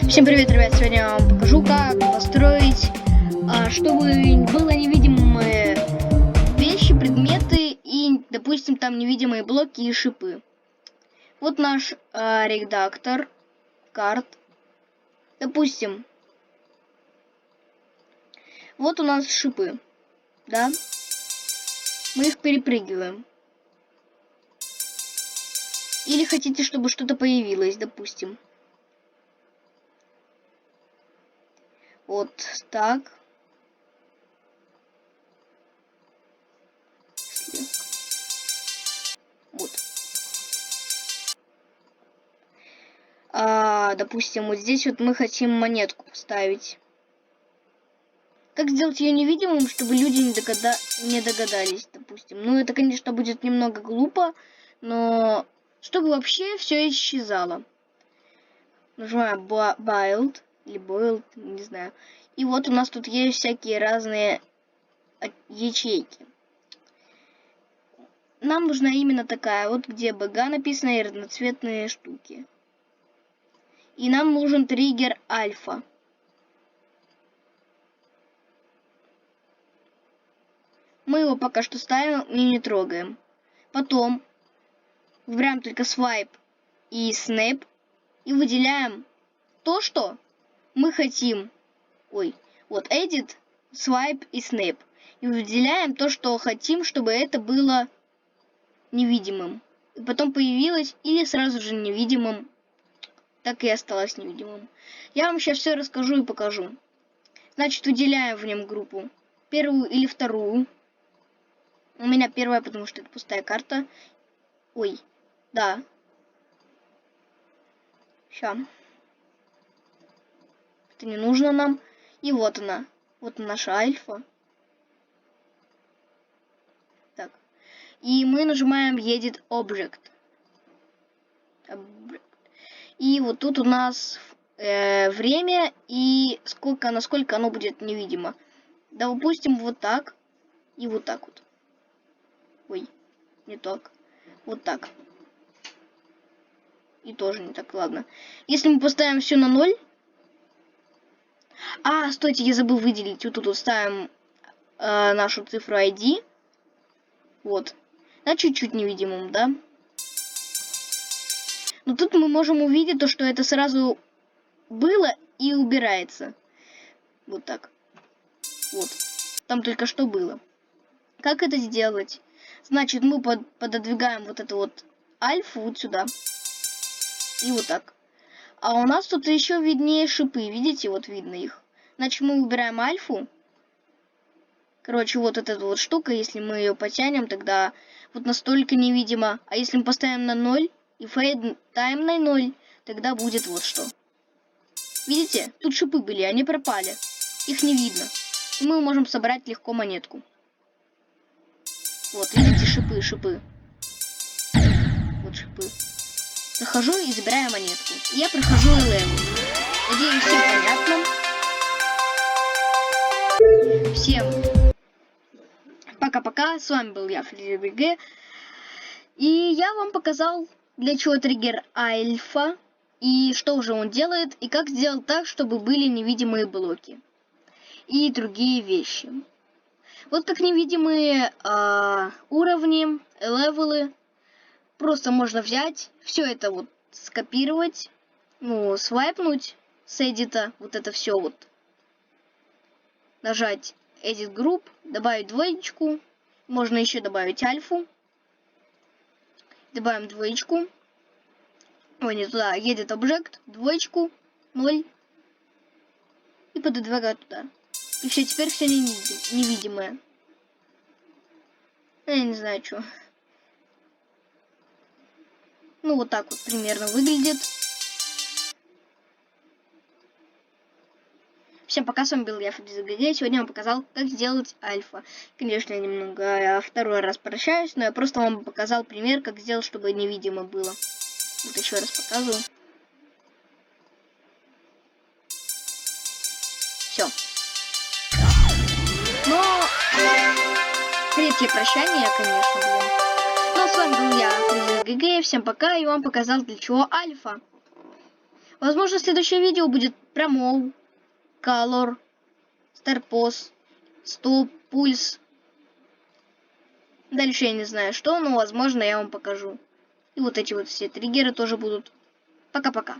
Всем привет, ребят! Сегодня я вам покажу, как построить, чтобы было невидимые вещи, предметы и, допустим, там невидимые блоки и шипы. Вот наш редактор карт. Допустим, вот у нас шипы, да? Мы их перепрыгиваем. Или хотите, чтобы что-то появилось, допустим. Вот так. Вот. Допустим, вот здесь вот мы хотим монетку поставить. Как сделать ее невидимым, чтобы люди не догадались, допустим. Ну, это, конечно, будет немного глупо, но чтобы вообще все исчезало. Нажимаем Build или Build, не знаю. И вот у нас тут есть всякие разные ячейки. Нам нужна именно такая, вот где BG написано и разноцветные штуки. И нам нужен триггер альфа. Мы его пока что ставим и не трогаем. Потом выбираем только Swipe и Snap и выделяем то, что мы хотим. Ой, вот Edit, Swipe и Snap. И выделяем то, что хотим, чтобы это было невидимым. И потом появилось или сразу же невидимым. Так и осталось невидимым. Я вам сейчас все расскажу и покажу. Значит, выделяем в нем группу. Первую или вторую. У меня первая, потому что это пустая карта. Ой, да. Сейчас. Это не нужно нам. И вот она. Вот наша альфа. Так. И мы нажимаем Edit Object. И вот тут у нас время и насколько оно будет невидимо. Допустим, вот так. И вот так вот. Ой, не так. Вот так. И тоже не так, ладно. Если мы поставим все на 0. Стойте, я забыл выделить. Вот тут вот ставим нашу цифру ID. Вот. На чуть-чуть невидимым, да? Но тут мы можем увидеть то, что это сразу было и убирается. Вот так. Вот. Там только что было. Как это сделать? Значит, мы пододвигаем вот эту вот альфу вот сюда. И вот так. А у нас тут еще виднее шипы. Видите, вот видно их. Значит, мы убираем альфу. Короче, вот эта вот штука, если мы ее потянем, тогда вот настолько невидимо. А если мы поставим на 0 и fade time на 0, тогда будет вот что. Видите? Тут шипы были, они пропали. Их не видно. И мы можем собрать легко монетку. Вот, видите, шипы. Вот шипы. Прохожу и забираю монетку. И я прохожу левел. Надеюсь, всем понятно. Всем пока-пока. С вами был я, FreddyBG. И я вам показал, для чего триггер альфа. И что уже он делает. И как сделать так, чтобы были невидимые блоки. И другие вещи. Вот как невидимые уровни, левелы. Просто можно взять, все это вот скопировать, ну, свайпнуть с эдита, вот это все вот. Нажать Edit Group, добавить двоечку. Можно еще добавить альфу. Добавим двоечку. Ой, не туда, Edit Object, двоечку, 0. И пододвигать туда. И все, теперь все невидимое. Я не знаю, что. Ну, вот так вот примерно выглядит. Всем пока, с вами был я, FreddyBG. Сегодня я вам показал, как сделать альфа. Конечно, я немного второй раз прощаюсь, но я просто вам показал пример, как сделать, чтобы невидимо было. Вот еще раз показываю. Все. Но третье прощание, конечно, блин. Ну, с вами был я, FreddyBG. Всем пока, и вам показал, для чего альфа. Возможно, следующее видео будет промол, color, старпоз, стоп, пульс. Дальше я не знаю что, но возможно я вам покажу. И вот эти вот все триггеры тоже будут. Пока-пока.